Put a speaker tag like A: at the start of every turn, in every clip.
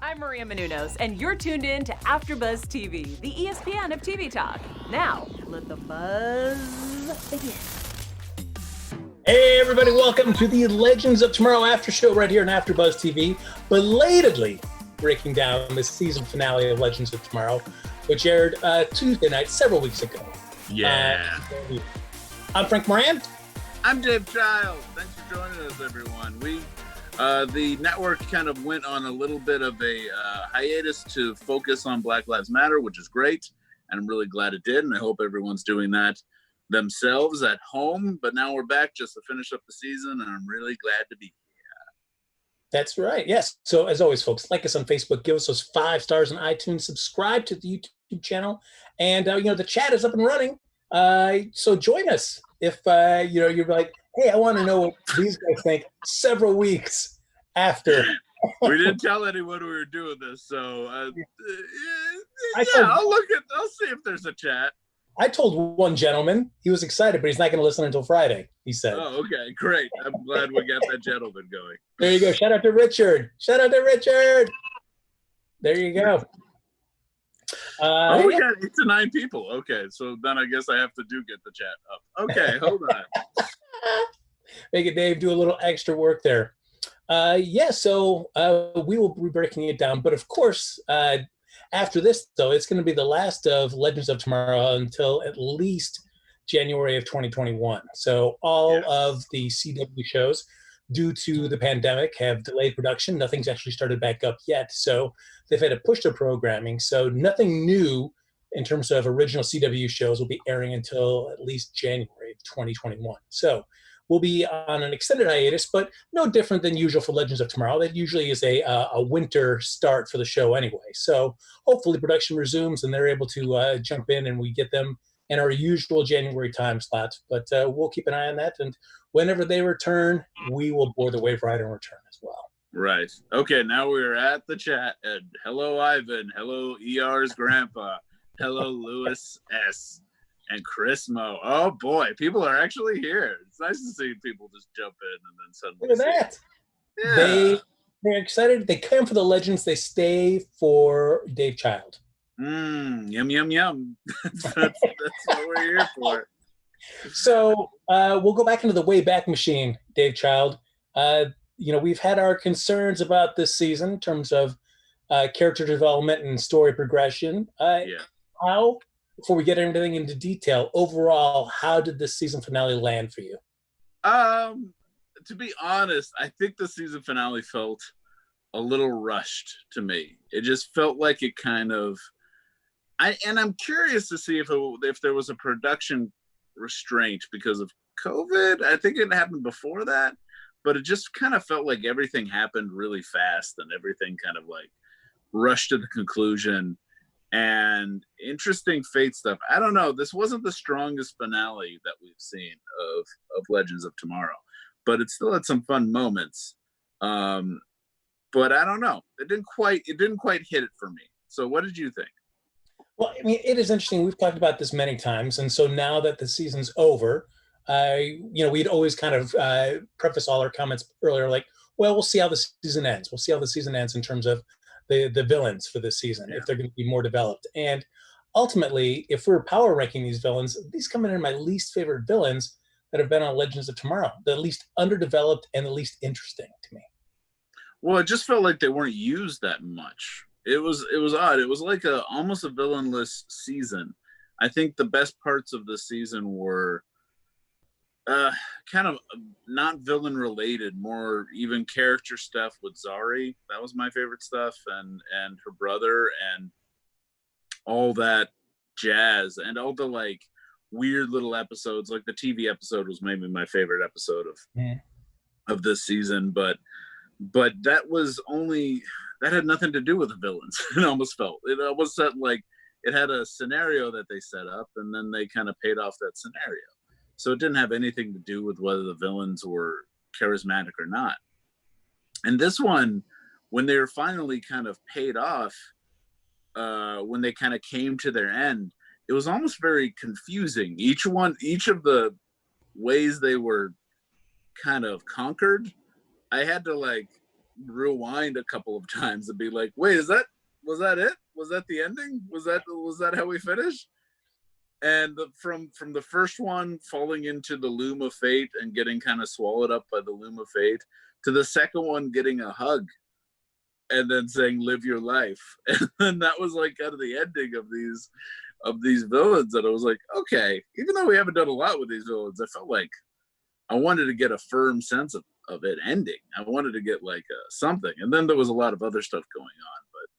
A: I'm Maria Menounos, and you're tuned in to AfterBuzz TV, the ESPN of TV talk. Now, let the buzz begin.
B: Hey everybody, welcome to the Legends of Tomorrow After Show right here on AfterBuzz TV, belatedly breaking down the season finale of Legends of Tomorrow, which aired Tuesday night several weeks ago.
C: Yeah.
B: I'm Frank Moran.
C: I'm Dave Child. Thanks for joining us, everyone. The network kind of went on a little bit of a hiatus to focus on Black Lives Matter, which is great, and I'm really glad it did, and I hope everyone's doing that themselves at home. But now we're back just to finish up the season, and I'm really glad to be here.
B: That's right, yes. So as always, folks, like us on Facebook, give us those 5 stars on iTunes, subscribe to the YouTube channel, and the chat is up and running. So join us if you're like, hey, I want to know what these guys think several weeks after.
C: We didn't tell anyone we were doing this, so I'll see if there's a chat.
B: I told one gentleman, he was excited, but he's not going to listen until Friday, he said.
C: Oh, okay, great. I'm glad we got that gentleman going.
B: There you go. Shout out to Richard. There you go.
C: We got 8 to 9 people. Okay, so then I guess I have to get the chat up. Okay, hold on.
B: Make it, Dave, do a little extra work there. So we will be breaking it down. But of course, after this, though, it's going to be the last of Legends of Tomorrow until at least January of 2021. So all of the CW shows, due to the pandemic, have delayed production. Nothing's actually started back up yet. So they've had to push their programming. So nothing new in terms of original CW shows will be airing until at least January of 2021. So we'll be on an extended hiatus, but no different than usual for Legends of Tomorrow. That usually is a winter start for the show anyway. So hopefully production resumes and they're able to jump in and we get them in our usual January time slot. But we'll keep an eye on that. And whenever they return, we will board the Waverider and return as well.
C: Right. Okay, now we're at the chat. And hello, Ivan. Hello, ER's grandpa. Hello, Lewis S. And Chris Mo. Oh boy, people are actually here. It's nice to see people just jump in and then suddenly.
B: Look at that. Yeah. They're excited. They come for the Legends. They stay for Dave Child.
C: Yum, yum, yum. that's what we're here for.
B: So we'll go back into the Wayback Machine, Dave Child. We've had our concerns about this season in terms of character development and story progression. How, before we get everything into detail, overall, how did this season finale land for you?
C: To be honest, I think the season finale felt a little rushed to me. It just felt like it kind of. I'm curious to see if there was a production restraint because of COVID. I think it happened before that, but it just kind of felt like everything happened really fast and everything kind of like rushed to the conclusion. And interesting fate stuff. I don't know. This wasn't the strongest finale that we've seen of Legends of Tomorrow, but it still had some fun moments. But I don't know. It didn't quite hit it for me. So what did you think?
B: Well, I mean, it is interesting. We've talked about this many times. And so now that the season's over, we'd always kind of preface all our comments earlier, like, well, we'll see how the season ends. We'll see how the season ends in terms of the villains for this season, if they're going to be more developed. And ultimately, if we're power ranking these villains, these come in my least favorite villains that have been on Legends of Tomorrow, the least underdeveloped and the least interesting to me.
C: Well, it just felt like they weren't used that much. It was odd. It was like almost a villainless season. I think the best parts of the season were kind of not villain related, more even character stuff with Zari. That was my favorite stuff, and her brother and all that jazz, and all the like weird little episodes. Like the TV episode was maybe my favorite episode of this season, but that had nothing to do with the villains. It almost felt like it had a scenario that they set up, and then they kind of paid off that scenario. So it didn't have anything to do with whether the villains were charismatic or not. And this one, when they were finally kind of paid off, when they kind of came to their end, it was almost very confusing. Each of the ways they were kind of conquered, I had to like rewind a couple of times and be like, wait, was that it? Was that the ending? Was that how we finished? And from the first one falling into the Loom of Fate and getting kind of swallowed up by the Loom of Fate, to the second one getting a hug and then saying live your life. And then that was like kind of the ending of these villains. And I was like, okay, even though we haven't done a lot with these villains, I felt like I wanted to get a firm sense of it ending. I wanted to get like something. And then there was a lot of other stuff going on, but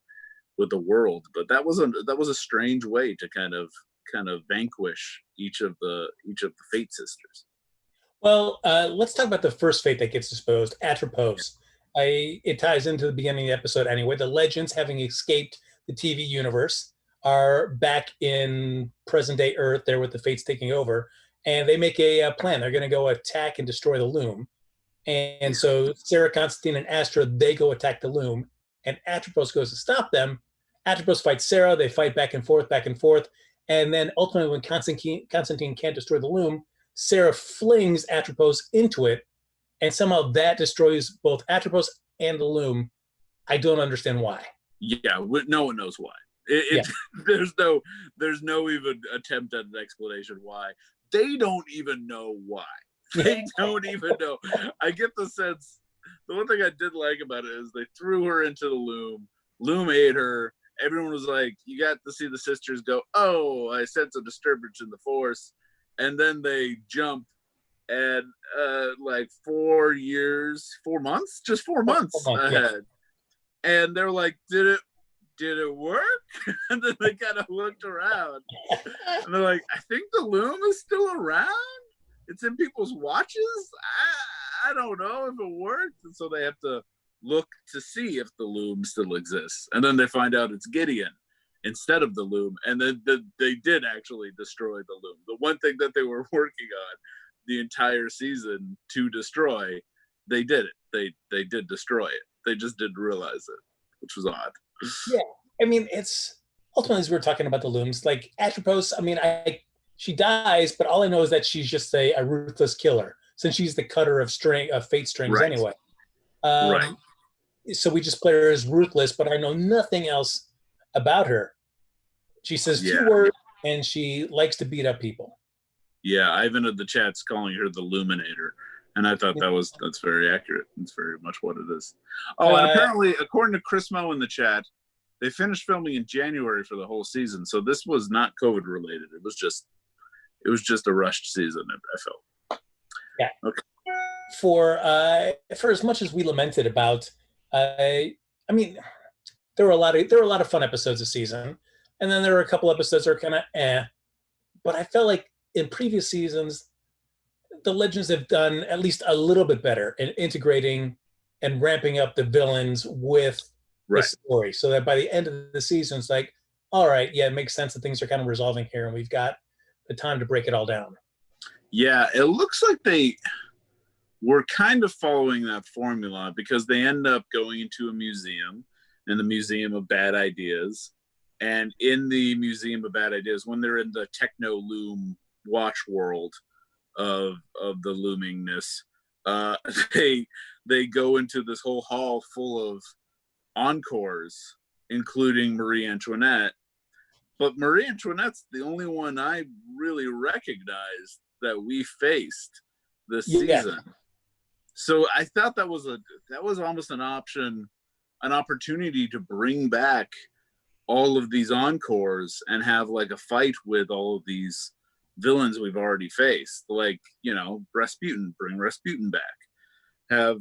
C: with the world. But that was a strange way to kind of vanquish each of the Fate sisters.
B: Well, let's talk about the first Fate that gets disposed, Atropos. It ties into the beginning of the episode anyway. The legends, having escaped the TV universe, are back in present-day Earth there with the Fates taking over, and they make a plan. They're going to go attack and destroy the Loom. And so Sara, Constantine, and Astra, they go attack the Loom, and Atropos goes to stop them. Atropos fights Sara. They fight back and forth, and then ultimately when Constantine can't destroy the Loom, Sara flings Atropos into it, and somehow that destroys both Atropos and the Loom. I don't understand why.
C: Yeah, no one knows why. There's no even attempt at an explanation why. They don't even know why. They don't even know. I get the sense, the one thing I did like about it is they threw her into the Loom. Loom ate her. Everyone was like, you got to see the sisters go, oh, I sense a disturbance in the force. And then they jump and like 4 months ahead. And they're like, did it work? And then they kind of looked around and they're like, I think the Loom is still around. It's in people's watches. I don't know if it worked. And so they have to look to see if the Loom still exists. And then they find out it's Gideon instead of the Loom. And then they did actually destroy the Loom. The one thing that they were working on the entire season to destroy, they did it. They did destroy it. They just didn't realize it, which was odd.
B: Yeah. I mean, it's ultimately, as we were talking about the Looms, like Atropos, I mean, she dies, but all I know is that she's just a ruthless killer, since she's the cutter of fate strings anyway.
C: Right.
B: So we just play her as ruthless, but I know nothing else about her. She says two words, and she likes to beat up people.
C: Yeah, Ivan in the chat's calling her the Luminator, and I thought that's very accurate. It's very much what it is. Oh, and apparently, according to Chris Mo in the chat, they finished filming in January for the whole season, so this was not COVID related. It was just a rushed season, I felt.
B: Yeah.
C: Okay.
B: For as much as we lamented about, I mean, there were a lot of fun episodes this season, and then there were a couple episodes that are kind of but I felt like in previous seasons, the Legends have done at least a little bit better in integrating and ramping up the villains with the story, so that by the end of the season, it's like, all right, yeah, it makes sense that things are kind of resolving here, and we've got the time to break it all down.
C: Yeah, it looks like they were kind of following that formula, because they end up going into a museum, in the Museum of Bad Ideas. And in the Museum of Bad Ideas, when they're in the techno loom watch world of the loomingness, they go into this whole hall full of encores, including Marie Antoinette. But Marie Antoinette's the only one I really recognized that we faced this season. So I thought that was almost an opportunity to bring back all of these encores and have like a fight with all of these villains we've already faced. Like, Rasputin, bring Rasputin back. Have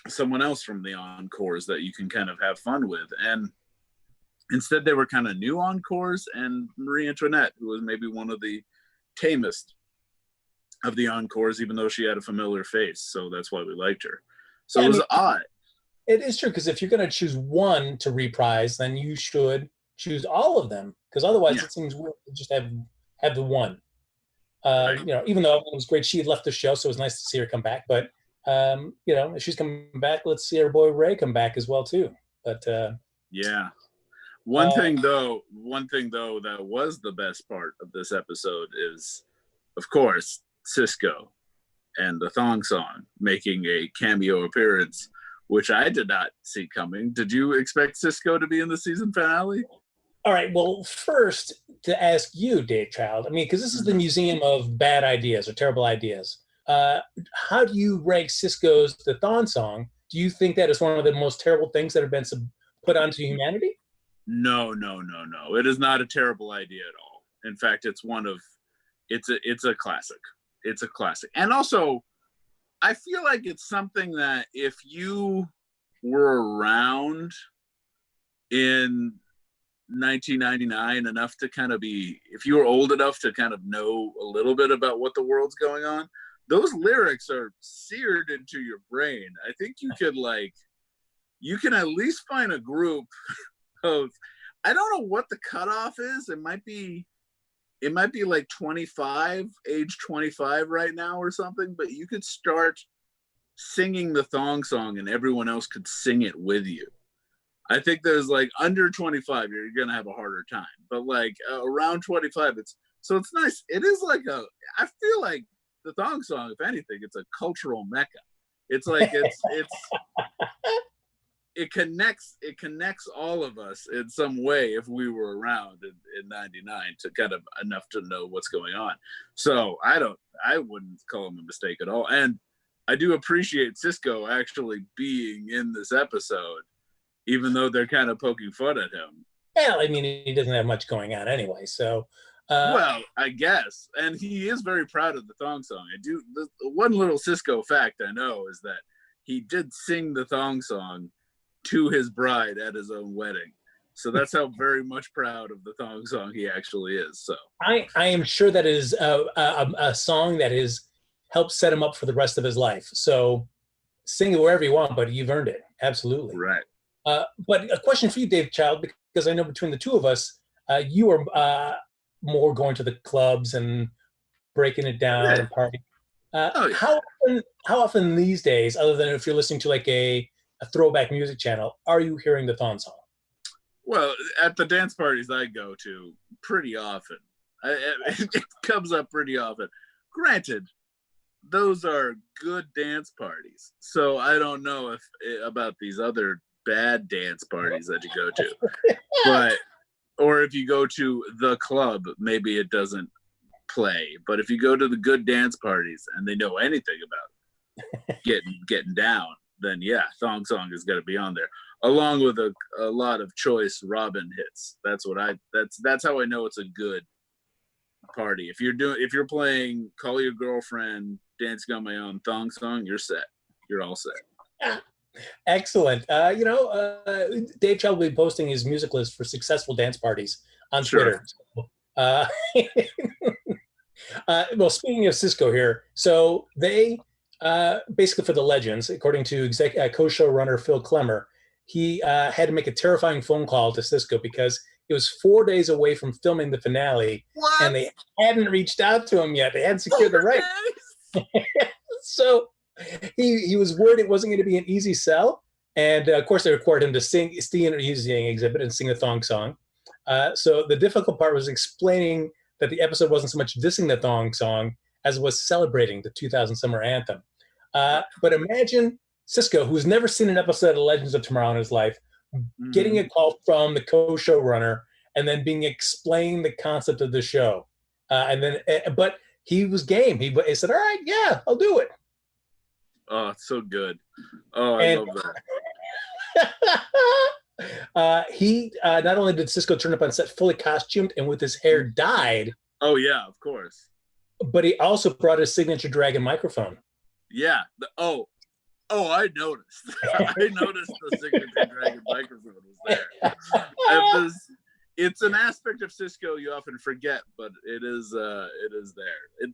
C: someone else from the encores that you can kind of have fun with. And instead they were kind of new encores, and Marie Antoinette, who was maybe one of the tamest of the encores, even though she had a familiar face. So that's why we liked her. So it was odd. It
B: is true, because if you're going to choose one to reprise, then you should choose all of them, because otherwise it seems weird to just have the one. Even though it was great, she had left the show, so it was nice to see her come back. But if she's coming back, let's see our boy Ray come back as well too. But
C: one thing though that was the best part of this episode is, of course, Cisco and the Thong Song making a cameo appearance which I did not see coming. Did you expect Cisco to be in the season finale?
B: All right. Well, first to ask you, Dave Child. I mean, because this is the museum of bad ideas or terrible ideas. How do you rank Cisco's "The Thong Song"? Do you think that is one of the most terrible things that have been put onto humanity?
C: No. It is not a terrible idea at all. In fact, it's a classic. It's a classic. And also, I feel like it's something that if you were around in 1999 enough to kind of if you were old enough to kind of know a little bit about what the world's going on, those lyrics are seared into your brain. I think you can at least find a group of, I don't know what the cutoff is. It might be like 25, age 25 right now or something, but you could start singing the Thong Song and everyone else could sing it with you. I think there's like under 25, you're going to have a harder time, but like around 25, it's nice. It is like I feel like the Thong Song, if anything, it's a cultural mecca. It's like, it connects all of us in some way if we were around in 99 to kind of enough to know what's going on. So I wouldn't call him a mistake at all. And I do appreciate Cisco actually being in this episode, even though they're kind of poking fun at him.
B: Well, I mean, he doesn't have much going on anyway, so.
C: Well, I guess. And he is very proud of the Thong Song. The one little Cisco fact I know is that he did sing the Thong Song to his bride at his own wedding. So that's how very much proud of the Thong Song he actually is. So
B: I am sure that is a song that has helped set him up for the rest of his life. So sing it wherever you want, but you've earned it. Absolutely.
C: Right.
B: But a question for you, Dave Child, because I know between the two of us, you are more going to the clubs and breaking it down and partying. How often these days, other than if you're listening to like a throwback music channel, are you hearing the Thong Song?
C: Well, at the dance parties I go to, pretty often. It comes up pretty often. Granted, those are good dance parties, so I don't know about these other bad dance parties that you go to. Or if you go to the club, maybe it doesn't play. But if you go to the good dance parties and they know anything about getting down, then yeah, Thong Song is going to be on there, along with a lot of choice Robin hits. That's how I know it's a good party. If you're playing Call Your Girlfriend, Dancing on My Own, Thong Song, you're set. You're all set.
B: Excellent. Dave Child will be posting his music list for successful dance parties on Twitter. Well, speaking of Cisco here, so they basically for the legends, according to co-showrunner Phil Klemmer, he had to make a terrifying phone call to Cisco because it was 4 days away from filming the finale, and they hadn't reached out to him yet. They hadn't secured the rights. So he was worried it wasn't going to be an easy sell, and of course they required him to sing using exhibit and sing the Thong Song. So the difficult part was explaining that the episode wasn't so much dissing the Thong Song as it was celebrating the 2000 summer anthem. But imagine Cisco, who's never seen an episode of Legends of Tomorrow in his life, getting a call from the co-showrunner and then being explained the concept of the show. But he was game. He said, all right, yeah, I'll do it.
C: Oh, it's so good. Oh, I love
B: that. He not only did Cisco turn up on set fully costumed and with his hair dyed.
C: Oh, yeah, of course.
B: But he also brought his signature Dragon microphone.
C: Yeah. I noticed. I noticed the signature Dragon microphone was there. It's an aspect of Cisco you often forget, but it is there.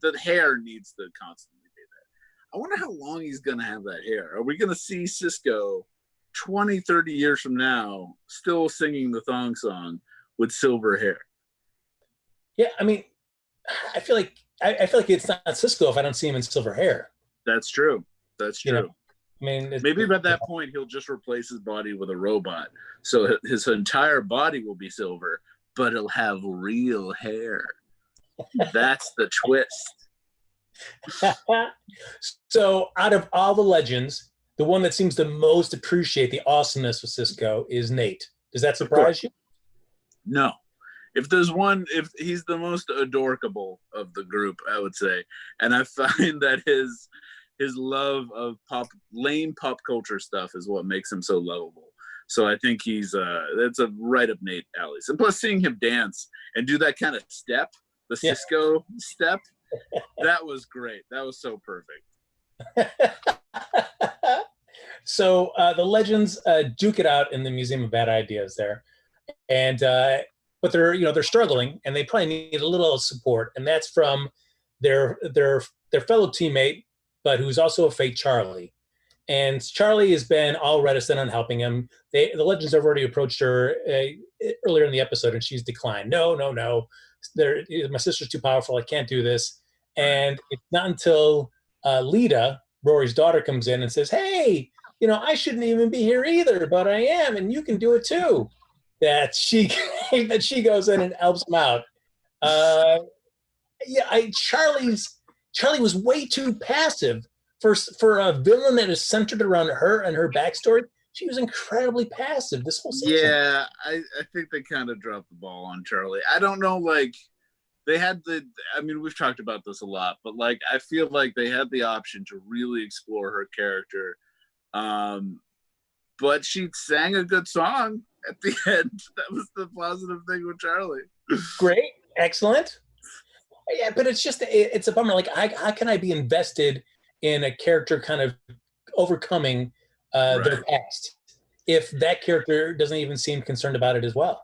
C: The hair needs to constantly be there. I wonder how long he's going to have that hair. Are we going to see Cisco 20, 30 years from now still singing the Thong Song with silver hair?
B: Yeah, I mean, I feel like it's not Cisco if I don't see him in silver hair.
C: That's true. That's true.
B: You know, I mean,
C: maybe by that point he'll just replace his body with a robot, so his entire body will be silver, but he'll have real hair. That's the twist.
B: So, out of all the legends, the one that seems to most appreciate the awesomeness of Cisco is Nate. Does that
C: Of course.
B: surprise you?
C: No. If there's one, if he's the most adorable of the group, I would say. And I find that his love of lame pop culture stuff is what makes him so lovable. So I think that's a right up Nate alley's. And plus seeing him dance and do that kind of step, the Cisco step, that was great. That was so perfect.
B: So the legends duke it out in the Museum of Bad Ideas there, and but they're struggling, and they probably need a little support, and that's from their fellow teammate, but who's also a fake, Charlie. And Charlie has been all reticent on helping him. The legends have already approached her earlier in the episode, and she's declined. No. My sister's too powerful. I can't do this. And it's not until Lita, Rory's daughter, comes in and says, "Hey, I shouldn't even be here either, but I am, and you can do it too." That she goes in and helps him out. Charlie was way too passive for a villain that is centered around her and her backstory. She was incredibly passive this whole season.
C: Yeah, I think they kind of dropped the ball on Charlie. I don't know, they had we've talked about this a lot, but I feel like they had the option to really explore her character. But she sang a good song at the end. That was the positive thing with Charlie.
B: Great, excellent. Yeah, but it's a bummer. How can I be invested in a character kind of overcoming their past if that character doesn't even seem concerned about it as well?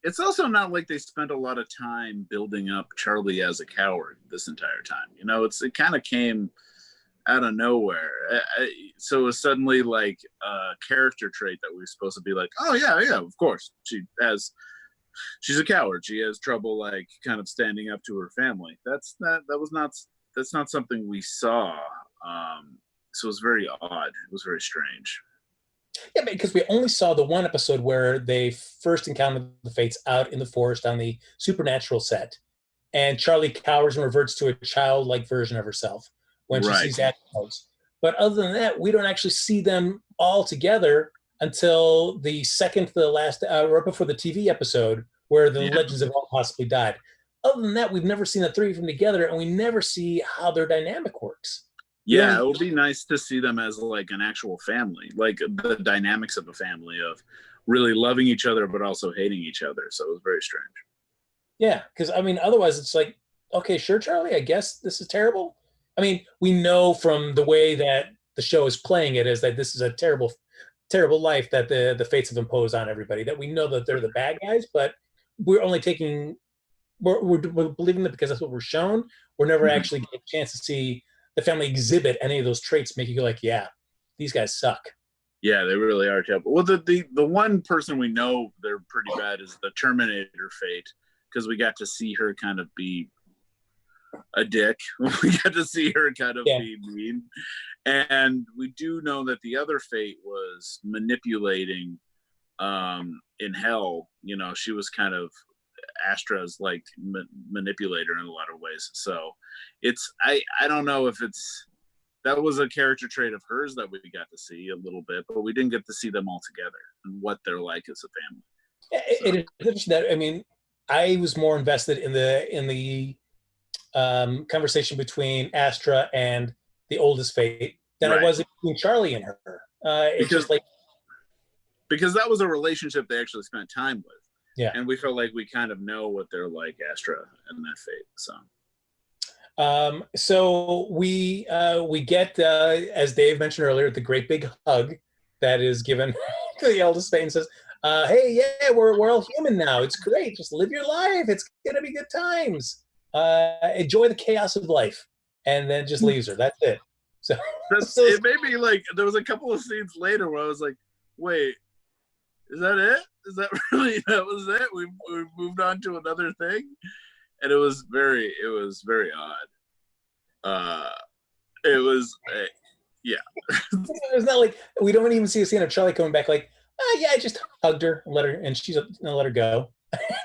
C: It's also not like they spent a lot of time building up Charlie as a coward this entire time. It kind of came out of nowhere. So it was suddenly a character trait that we were supposed to be oh yeah, of course. She's a coward. She has trouble kind of standing up to her family. That's not something we saw. So it was very odd. It was very strange.
B: Yeah, because we only saw the one episode where they first encountered the Fates out in the forest on the Supernatural set, and Charlie cowers and reverts to a childlike version of herself when she sees Atropos. But other than that, we don't actually see them all together until the second to the last, right before the TV episode, where the legends have all possibly died. Other than that, we've never seen the three of them together, and we never see how their dynamic works.
C: Yeah, it would be nice to see them as an actual family, the dynamics of a family of really loving each other but also hating each other. So it was very strange. Yeah,
B: because otherwise it's okay, sure, Charlie, I guess this is terrible. We know from the way that the show is playing it is that this is a terrible, terrible life that the Fates have imposed on everybody. That we know that they're the bad guys, but we're only we're believing that because that's what we're shown. We're never actually getting a chance to see the family exhibit any of those traits, make you go yeah, these guys suck.
C: Yeah, they really are terrible. Well, the one person we know they're pretty bad is the Terminator Fate, because we got to see her kind of be a dick. We got to see her kind of be mean. And we do know that the other Fate was manipulating in hell. She was kind of Astra's manipulator in a lot of ways. So it's I don't know if that was a character trait of hers that we got to see a little bit, but we didn't get to see them all together and what they're like as a family.
B: It is interesting that I was more invested in the conversation between Astra and the oldest Fate than I was between Charlie and her.
C: Because that was a relationship they actually spent time with.
B: Yeah.
C: And we felt like we kind of know what they're like, Astra and that Fate.
B: So we get, as Dave mentioned earlier, the great big hug that is given to the eldest Fate and says, "Hey, yeah, we're all human now. It's great. Just live your life. It's gonna be good times. Enjoy the chaos of life," and then just leaves her. That's it. So
C: it made me there was a couple of scenes later where I was like, "Wait, is that it? Is that really that was it? We moved on to another thing," and it was very odd. It was
B: It's not we don't even see a scene of Charlie coming back yeah, I just hugged her and let her go.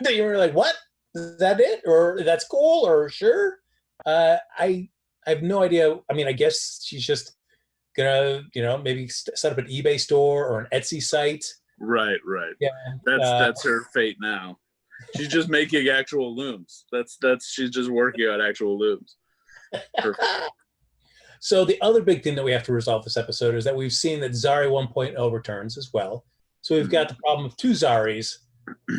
B: Then you were what? Is that it? Or that's cool? Or sure? I have no idea. I guess she's just gonna, maybe set up an eBay store or an Etsy site.
C: Right.
B: Yeah.
C: That's her fate now. She's just making actual looms. She's just working on actual looms. Perfect.
B: So the other big thing that we have to resolve this episode is that we've seen that Zari 1.0 returns as well. So we've got the problem of two Zaris,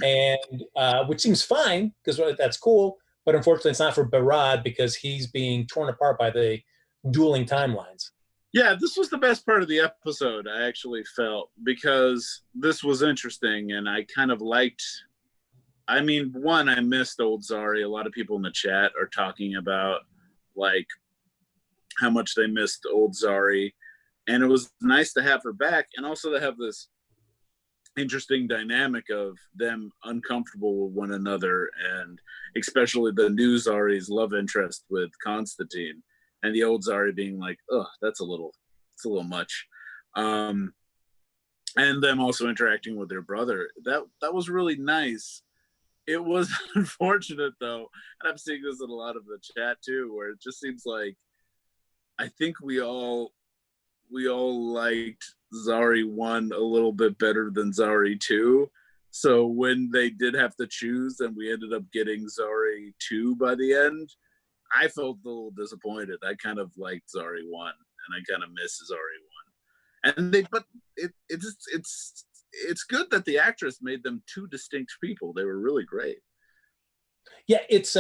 B: and which seems fine because that's cool, but unfortunately it's not for Barad because he's being torn apart by the dueling timelines.
C: Yeah, this was the best part of the episode, I actually felt, because this was interesting and I kind of liked. I mean, one, I missed old Zari. A lot of people in the chat are talking about like how much they missed old Zari, and it was nice to have her back, and also to have this interesting dynamic of them uncomfortable with one another, and especially the new Zari's love interest with Constantine, and the old Zari being like, "Oh, it's a little much," and them also interacting with their brother. That was really nice. It was unfortunate though, and I'm seeing this in a lot of the chat too, where it just seems like I think we all liked Zari 1 a little bit better than Zari 2. So when they did have to choose and we ended up getting Zari 2 by the end, I felt a little disappointed. I kind of liked Zari 1 and I kind of miss Zari 1. But it's good that the actress made them two distinct people. They were really great.
B: Yeah, it's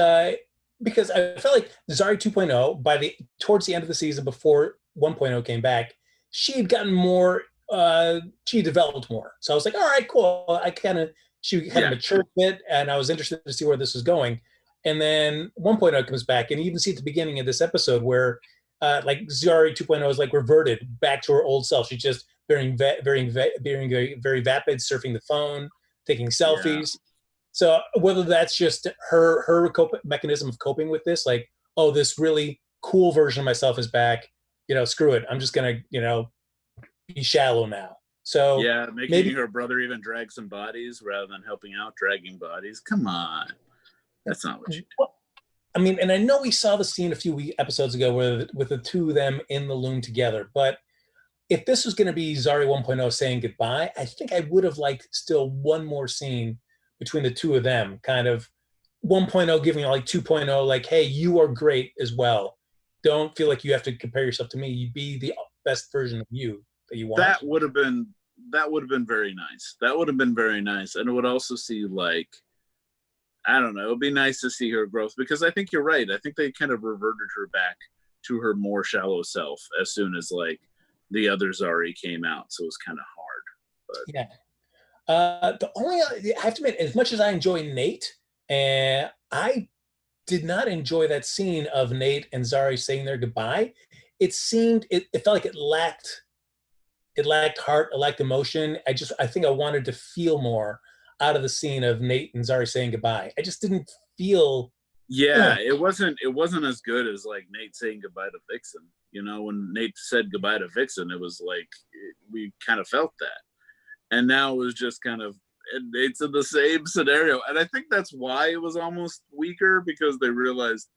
B: because I felt like Zari 2.0 towards the end of the season before 1.0 came back, she had gotten more. She developed more. So I was like, all right, cool. She kind of matured a bit, and I was interested to see where this was going. And then 1.0 comes back, and you even see at the beginning of this episode where, like Zari 2.0 is like reverted back to her old self. She's just being very vapid, surfing the phone, taking selfies. Yeah. So whether that's just her mechanism of coping with this, like, oh, this really cool version of myself is back, screw it. I'm just going to, be shallow now. So
C: yeah, making her brother even drag some bodies rather than helping out dragging bodies. Come on. That's not what you do.
B: I mean, and I know we saw the scene a few episodes ago with the two of them in the loom together, but if this was going to be Zari 1.0 saying goodbye, I think I would have liked still one more scene between the two of them, kind of 1.0 giving like 2.0, like, hey, you are great as well. Don't feel like you have to compare yourself to me. You be the best version of you that you want.
C: That would have been very nice. That would have been very nice. And it would also see, like, I don't know, it would be nice to see her growth, because I think you're right. I think they kind of reverted her back to her more shallow self as soon as like the other Zari came out. So it was kind of hard. But
B: yeah. I have to admit, as much as I enjoy Nate, and I did not enjoy that scene of Nate and Zari saying their goodbye. It felt like it lacked heart, it lacked emotion. I think I wanted to feel more out of the scene of Nate and Zari saying goodbye. I just didn't feel.
C: Yeah, it wasn't as good as like Nate saying goodbye to Vixen. When Nate said goodbye to Vixen, it was like we kind of felt that. And now it was just kind of, it's in the same scenario. And I think that's why it was almost weaker, because they realized,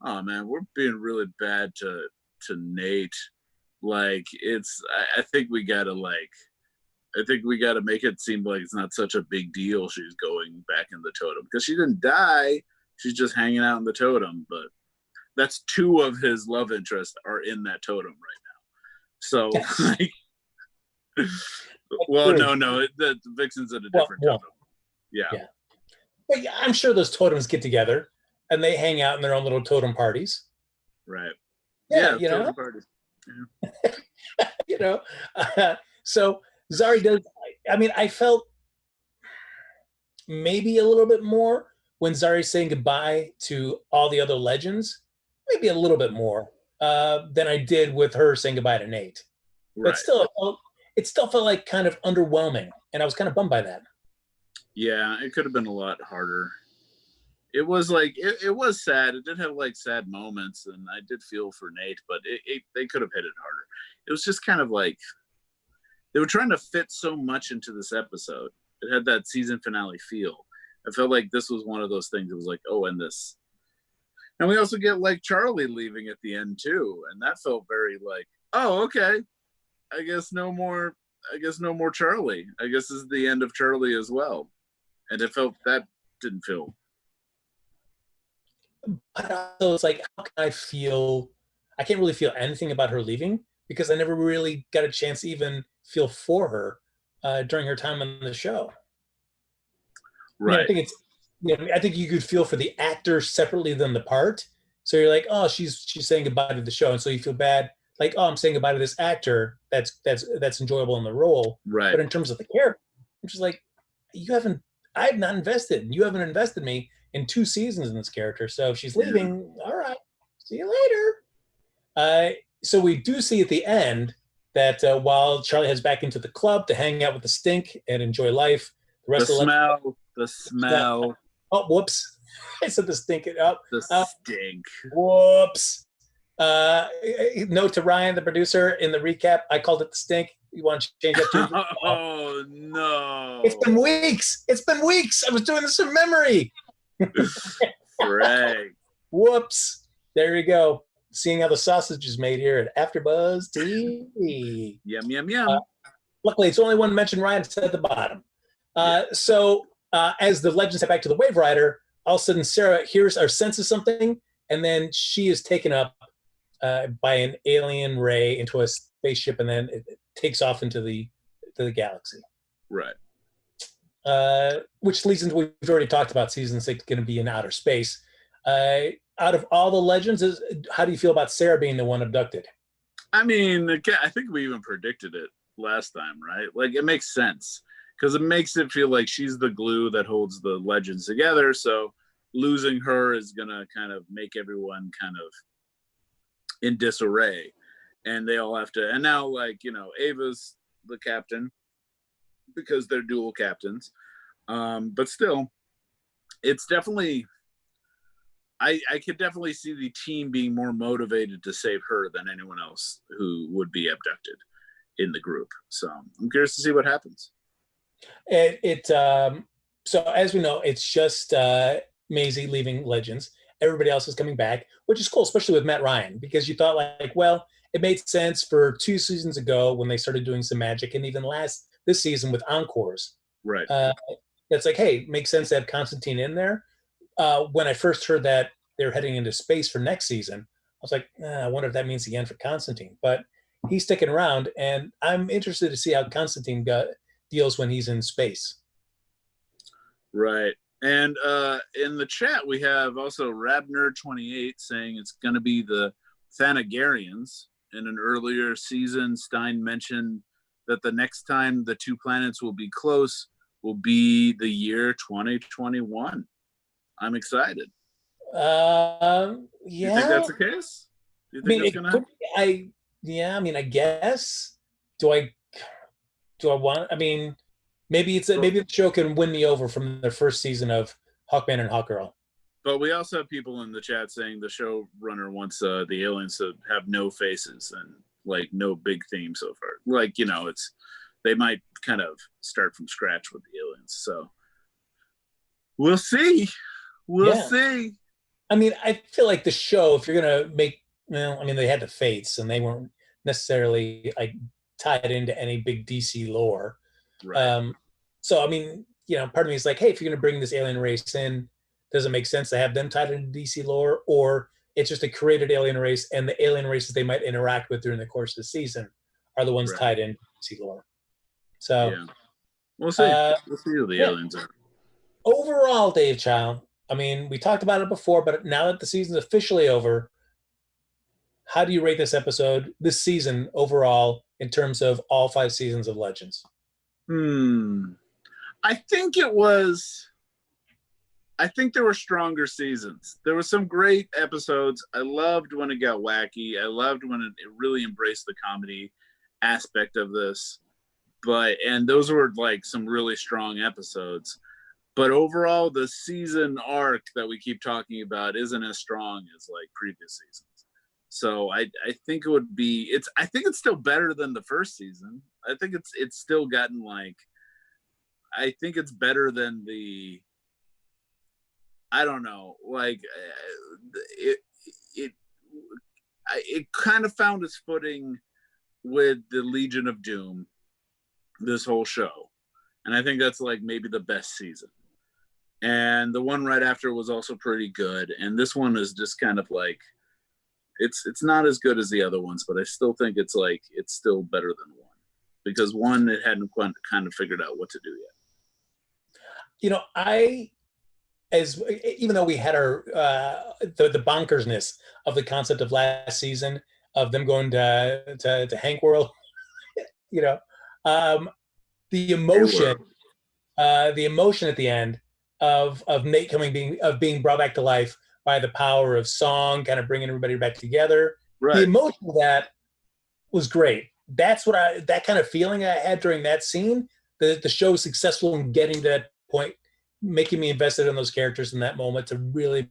C: oh man, we're being really bad to Nate. Like, I think we gotta make it seem like it's not such a big deal she's going back in the totem, because she didn't die. She's just hanging out in the totem. But that's two of his love interests are in that totem right now. So like, well, no, the Vixen's in a different totem. Yeah.
B: But yeah, I'm sure those totems get together and they hang out in their own little totem parties.
C: Right.
B: Yeah,
C: totem parties.
B: Yeah. So Zari does. I mean, I felt maybe a little bit more when Zari's saying goodbye to all the other legends. Maybe a little bit more than I did with her saying goodbye to Nate.
C: Right.
B: But still, it still felt like kind of underwhelming, and I was kind of bummed by that.
C: Yeah, it could have been a lot harder. It was like it was sad. It did have like sad moments, and I did feel for Nate, but they could have hit it harder. It was just kind of like they were trying to fit so much into this episode. It had that season finale feel. I felt like this was one of those things. It was like, oh, and this. And we also get like Charlie leaving at the end too, and that felt very like, oh, okay. I guess no more. I guess no more Charlie. I guess this is the end of Charlie as well, and it felt that didn't feel.
B: But also, it's like, how can I feel? I can't really feel anything about her leaving because I never really got a chance to even feel for her during her time on the show.
C: Right.
B: I think it's, I think you could feel for the actor separately than the part. So you're like, oh, she's saying goodbye to the show, and so you feel bad, like, oh, I'm saying goodbye to this actor that's enjoyable in the role.
C: Right.
B: But in terms of the character, I'm just like, I've not invested. You haven't invested me in 2 seasons in this character. So if she's leaving, all right, see you later. So we do see at the end that while Charlie heads back into the club to hang out with the Stink and enjoy life, the smell. Oh, whoops! I said the Stink.
C: Stink.
B: Whoops. Note to Ryan, the producer, in the recap, I called it the Stink. You want to change that to?
C: Oh no!
B: It's been weeks. I was doing this from memory.
C: Right.
B: Whoops. There you go. Seeing how the sausage is made here at AfterBuzz TV.
C: Yum, yum, yum.
B: Luckily, it's only one mention, Ryan. It's at the bottom. So as the legends head back to the Waverider, all of a sudden Sara hears or senses something, and then she is taken up by an alien ray into a spaceship, and then it takes off into the galaxy.
C: Right.
B: Which leads into what we've already talked about. Season 6 going to be in outer space. Out of all the legends, how do you feel about Sara being the one abducted?
C: I mean, I think we even predicted it last time, right? Like, it makes sense because it makes it feel like she's the glue that holds the legends together. So losing her is going to kind of make everyone kind of in disarray. And they all have to, and now, like, Ava's the captain because they're dual captains. But still, it's definitely, I could definitely see the team being more motivated to save her than anyone else who would be abducted in the group. So I'm curious to see what happens.
B: So as we know, it's just Maisie leaving Legends. Everybody else is coming back, which is cool, especially with Matt Ryan, because you thought, like, well, it made sense for 2 seasons ago when they started doing some magic, and even this season with encores.
C: Right.
B: It's like, hey, it makes sense to have Constantine in there. When I first heard that they're heading into space for next season, I was like, I wonder if that means the end for Constantine. But he's sticking around, and I'm interested to see how Constantine deals when he's in space.
C: Right. And in the chat, we have also Rabner28 saying it's going to be the Thanagarians. In an earlier season, Stein mentioned that the next time the 2 planets will be close will be the year 2021. I'm excited.
B: Yeah.
C: You think that's the case? Do you think it's gonna happen?
B: I guess. Do I want? I mean, maybe maybe the show can win me over from the first season of Hawkman and Hawkgirl.
C: But we also have people in the chat saying the showrunner wants the aliens to have no faces and like no big theme so far. Like, they might kind of start from scratch with the aliens. So we'll see. We'll see.
B: I mean, I feel like the show, if you're gonna make, they had the Fates, and they weren't necessarily like tied into any big DC lore.
C: Right.
B: So I mean, part of me is like, hey, if you're gonna bring this alien race in, does it make sense to have them tied into DC lore, or it's just a created alien race, and the alien races they might interact with during the course of the season are the ones tied in DC lore? So
C: yeah, we'll see. We'll see who the aliens are.
B: Overall, Dave Chow, I mean, we talked about it before, but now that the season's officially over, how do you rate this this season overall, in terms of all 5 seasons of Legends?
C: I think there were stronger seasons. There were some great episodes. I loved when it got wacky. I loved when it really embraced the comedy aspect of this. And those were like some really strong episodes. But overall, the season arc that we keep talking about isn't as strong as like previous seasons. So I think it would be, I think it's still better than the first season. I think it's still gotten like, I think it's better than I don't know, like it kind of found its footing with the Legion of Doom this whole show. And I think that's like maybe the best season. And the one right after was also pretty good. And this one is just kind of like, it's not as good as the other ones, but I still think it's still better than one, because one, it hadn't quite kind of figured out what to do yet.
B: You know, even though we had our the bonkersness of the concept of last season of them going to Hank World, you know, the emotion at the end of Nate being brought back to life by the power of song, kind of bringing everybody back together. Right. The emotion of that was great. That's that kind of feeling I had during that scene. The show was successful in getting to that point, making me invested in those characters in that moment to really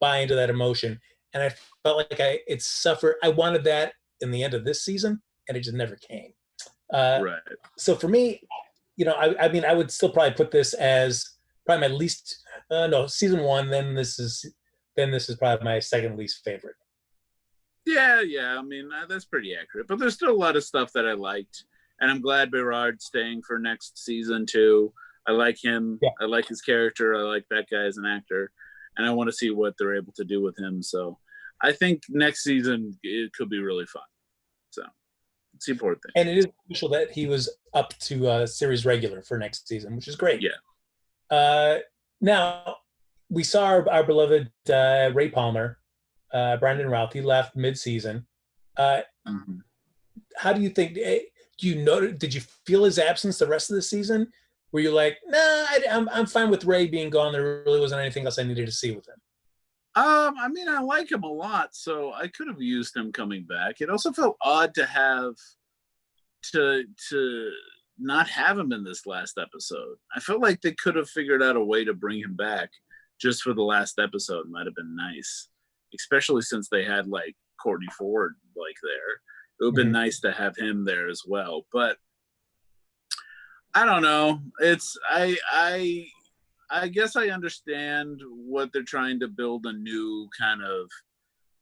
B: buy into that emotion. And I felt like it suffered. I wanted that in the end of this season, and it just never came.
C: Right.
B: So for me, you know, I mean, I would still probably put this as probably my least. No, season one. Then this is probably my second least favorite.
C: Yeah. I mean, that's pretty accurate. But there's still a lot of stuff that I liked, and I'm glad Berard's staying for next season too. I like him. Yeah. I like his character. I like that guy as an actor, and I want to see what they're able to do with him. So I think next season it could be really fun. So it's the important thing.
B: And it is official that he was up to series regular for next season, which is great.
C: Yeah.
B: Now, we saw our beloved Ray Palmer, Brandon Routh. He left mid-season. How do you think? Did you feel his absence the rest of the season? Were you like, nah, I'm fine with Ray being gone. There really wasn't anything else I needed to see with him.
C: I mean, I like him a lot, so I could have used him coming back. It also felt odd to have to not have him in this last episode. I felt like they could have figured out a way to bring him back just for the last episode. Might have been nice, especially since they had like Courtney Ford like there. It would have been nice to have him there as well. But I don't know. I guess I understand what they're trying to build, a new kind of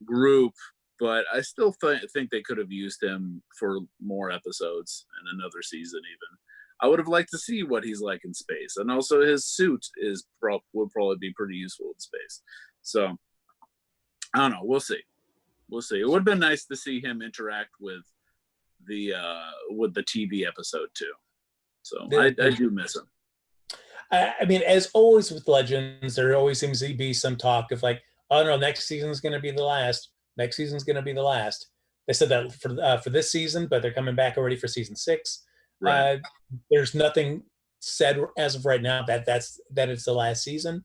C: group, but I still think they could have used him for more episodes and another season even. I would have liked to see what he's like in space. And also his suit would probably be pretty useful in space. So I don't know. We'll see. It would have been nice to see him interact with the TV episode too. So I do miss him.
B: I mean, as always with Legends, there always seems to be some talk of like, oh no, next season's going to be the last. Next season's going to be the last. They said that for this season, but they're coming back already for season 6.
C: Right.
B: There's nothing said as of right now that it's the last season.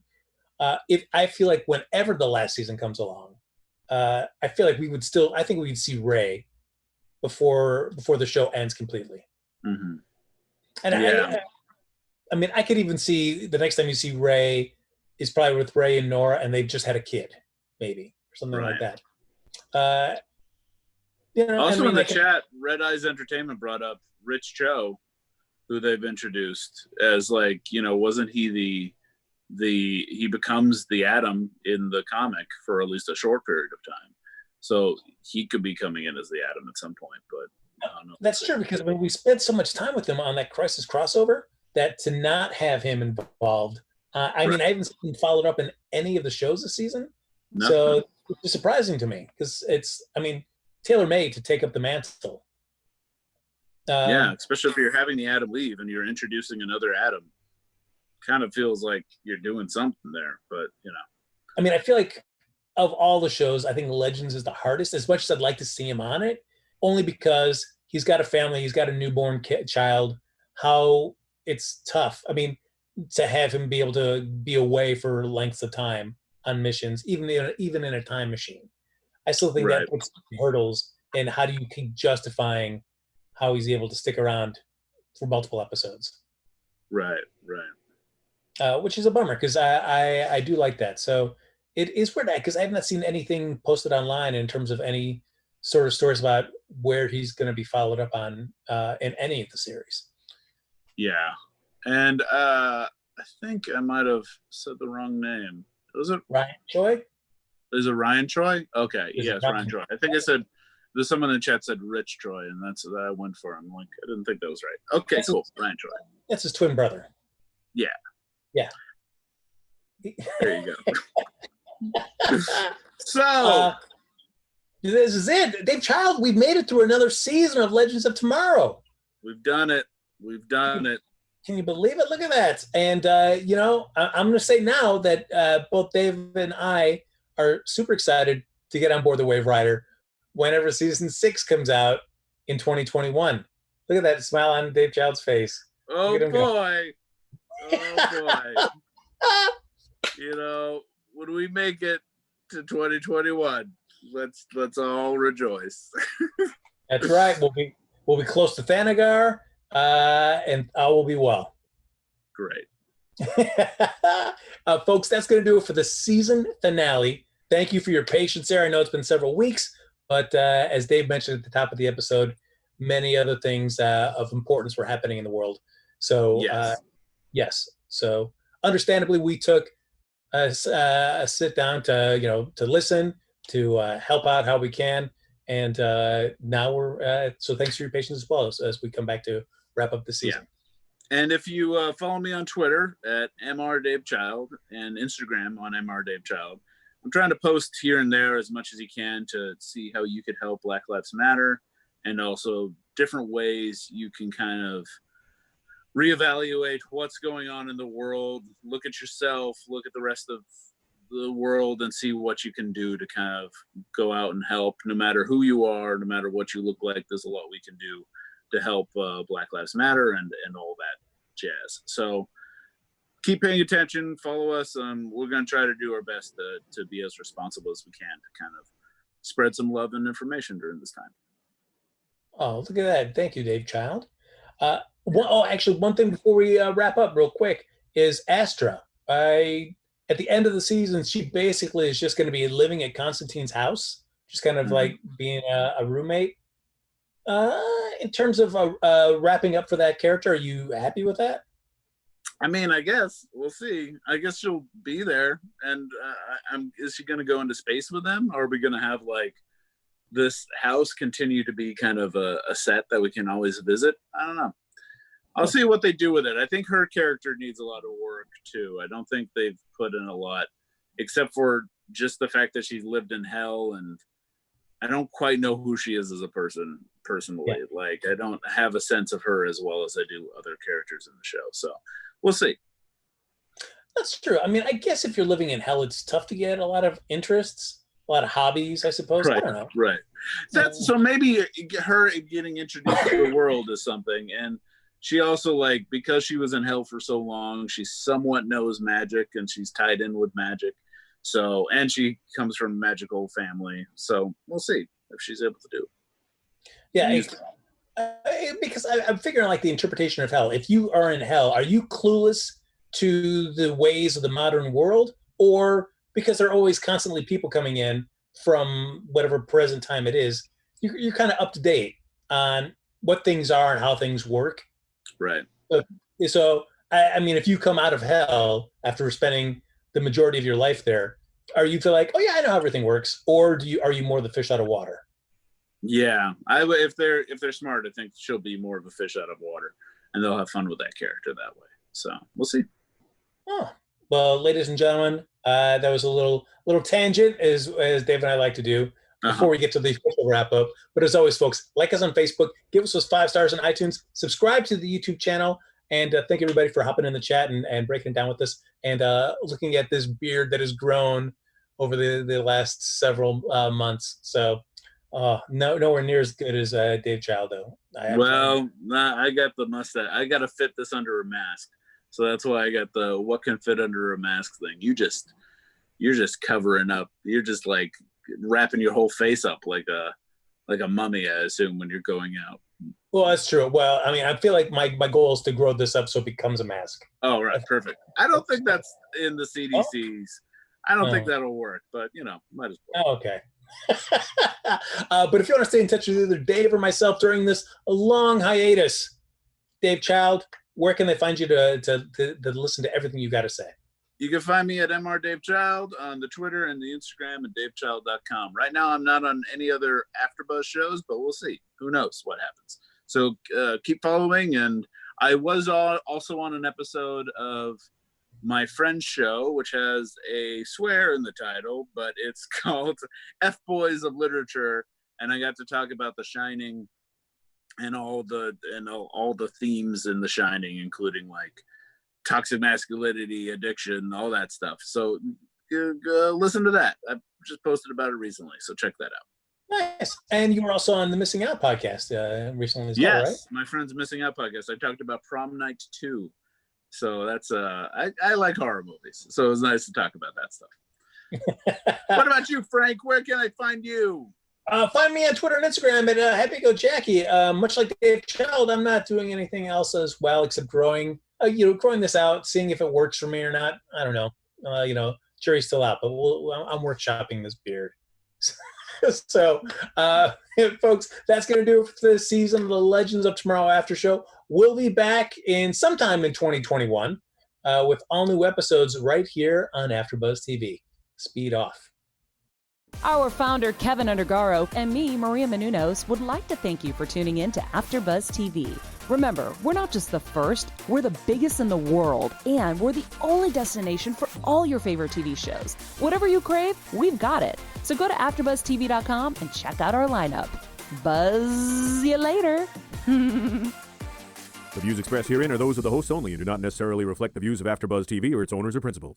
B: If I feel like whenever the last season comes along, I feel like I think we would see Ray before the show ends completely.
C: Mm-hmm.
B: And I mean, I could even see the next time you see Ray is probably with Ray and Nora, and they've just had a kid, maybe, or something like that.
C: Also in the chat, Red Eyes Entertainment brought up Rich Cho, who they've introduced as like, wasn't he he becomes the Atom in the comic for at least a short period of time. So he could be coming in as the Atom at some point, but I don't know.
B: That's true, because we spent so much time with him on that Crisis crossover that to not have him involved, I mean, I haven't seen him followed up in any of the shows this season. No. So it's surprising to me because tailor-made to take up the mantle.
C: Yeah, especially if you're having the Atom leave and you're introducing another Atom. Kind of feels like you're doing something there, but
B: I mean, I feel like of all the shows, I think Legends is the hardest, as much as I'd like to see him on it, only because he's got a family, he's got a newborn child. How it's tough. I mean, to have him be able to be away for lengths of time on missions, even in a time machine. I still think that puts hurdles in how do you keep justifying how he's able to stick around for multiple episodes.
C: Right.
B: Which is a bummer, because I do like that. So it is weird because I have not seen anything posted online in terms of any sort of stories about where he's going to be followed up on in any of the series.
C: Yeah. And I think I might have said the wrong name. Was it
B: Ryan Choi?
C: Is it Ryan Choi? Okay. Yes, Ryan Choi. I think I said There's someone in the chat said Rich Troy, and that's what I went for. I'm like, I didn't think that was right. Okay,
B: That's
C: cool. Ryan Troy.
B: That's his twin brother.
C: Yeah.
B: Yeah.
C: There you go. So
B: this is it. Dave Child, we've made it through another season of Legends of Tomorrow.
C: we've done it. We've done it.
B: Can you believe it? Look at that. And, you know, I'm going to say now that both Dave and I are super excited to get on board the Waverider whenever season 6 comes out in 2021. Look at that smile on Dave Child's face.
C: Oh, boy. Oh, boy. You know, when we make it to 2021, let's all rejoice.
B: That's right. We'll be close to Thanagar, and all will be well.
C: Great.
B: Folks, that's going to do it for the season finale. Thank you for your patience there. I know it's been several weeks, but as Dave mentioned at the top of the episode, many other things of importance were happening in the world. So, yes. So, understandably, we took a sit down to listen, to help out how we can, and now we're so thanks for your patience as well as we come back to wrap up the season.
C: Yeah. And if you follow me on Twitter at mrdavechild and Instagram on mrdavechild, I'm trying to post here and there as much as you can to see how you could help Black Lives Matter, and also different ways you can kind of reevaluate what's going on in the world, look at yourself, look at the rest of the world, and see what you can do to kind of go out and help. No matter who you are, no matter what you look like, there's a lot we can do to help Black Lives Matter and all that jazz. So keep paying attention, follow us. We're going to try to do our best to be as responsible as we can to kind of spread some love and information during this time.
B: Oh, look at that. Thank you, Dave Child. Actually, one thing before we wrap up real quick is Astra. At the end of the season, she basically is just going to be living at Constantine's house, just kind of like being a roommate. In terms of wrapping up for that character, are you happy with that?
C: I mean, I guess we'll see. I guess she'll be there, and is she going to go into space with them, or are we going to have like this house continue to be kind of a set that we can always visit? I don't know. I'll see what they do with it. I think her character needs a lot of work too. I don't think they've put in a lot, except for just the fact that she's lived in hell, and I don't quite know who she is as a person personally. Yeah. Like, I don't have a sense of her as well as I do other characters in the show. So we'll see.
B: That's true. I mean, I guess if you're living in hell, it's tough to get a lot of interests, a lot of hobbies, I suppose.
C: Right,
B: I don't know.
C: Right. So maybe her getting introduced to the world is something. And she also, like, because she was in hell for so long, she somewhat knows magic, and she's tied in with magic. So, and she comes from a magical family. So we'll see if she's able to do it.
B: Yeah, because I'm figuring like the interpretation of hell. If you are in hell, are you clueless to the ways of the modern world? Or because there are always constantly people coming in from whatever present time it is, you're kind of up to date on what things are and how things work.
C: Right.
B: So I mean, if you come out of hell after spending the majority of your life there, are you feel like, oh yeah, I know how everything works, or are you more the fish out of water?
C: Yeah, if they're smart, I think she'll be more of a fish out of water, and they'll have fun with that character that way. So we'll see.
B: Oh well, ladies and gentlemen, that was a little tangent, as Dave and I like to do before we get to the official wrap up. But as always, folks, like us on Facebook, give us those 5 stars on iTunes, subscribe to the YouTube channel, and thank everybody for hopping in the chat and breaking it down with us, and looking at this beard that has grown over the last several months. So nowhere near as good as Dave Child, though.
C: I got the mustache. I got to fit this under a mask. So that's why I got the what can fit under a mask thing. You're just covering up. You're just like wrapping your whole face up like a mummy, I assume, when you're going out.
B: Well, that's true. Well, I mean, I feel like my goal is to grow this up so it becomes a mask.
C: Oh, right. Perfect. I don't think that's in the CDC's. I don't think that'll work, but, might as well.
B: Oh, okay. But if you want to stay in touch with either Dave or myself during this long hiatus, Dave Child, where can they find you to listen to everything you got to say?
C: You can find me at mrdavecild on the Twitter and the Instagram and davechild.com. Right now, I'm not on any other AfterBuzz shows, but we'll see. Who knows what happens? So keep following. And I was also on an episode of my friend's show, which has a swear in the title, but it's called F-Boys of Literature. And I got to talk about The Shining and all the themes in The Shining, including like toxic masculinity, addiction, all that stuff. So listen to that. I just posted about it recently, so check that out.
B: Nice. And you were also on the Missing Out podcast recently as well, right?
C: Yes, my friend's Missing Out podcast. I talked about Prom Night 2. So that's I like horror movies, so it was nice to talk about that stuff. What about you, Frank? Where can I find you?
B: Find me on Twitter and Instagram at Happy Go Jackie. Much like Dave Child, I'm not doing anything else as well except growing this out, seeing if it works for me or not. I don't know. Jury's still out, but I'm workshopping this beard. So, folks, that's going to do it for this season of the Legends of Tomorrow After Show. We'll be back sometime in 2021 with all new episodes right here on AfterBuzz TV. Speed off.
A: Our founder, Kevin Undergaro, and me, Maria Menounos, would like to thank you for tuning in to AfterBuzz TV. Remember, we're not just the first, we're the biggest in the world, and we're the only destination for all your favorite TV shows. Whatever you crave, we've got it. So go to AfterBuzzTV.com and check out our lineup. Buzz you later.
D: The views expressed herein are those of the hosts only and do not necessarily reflect the views of AfterBuzz TV or its owners or principals.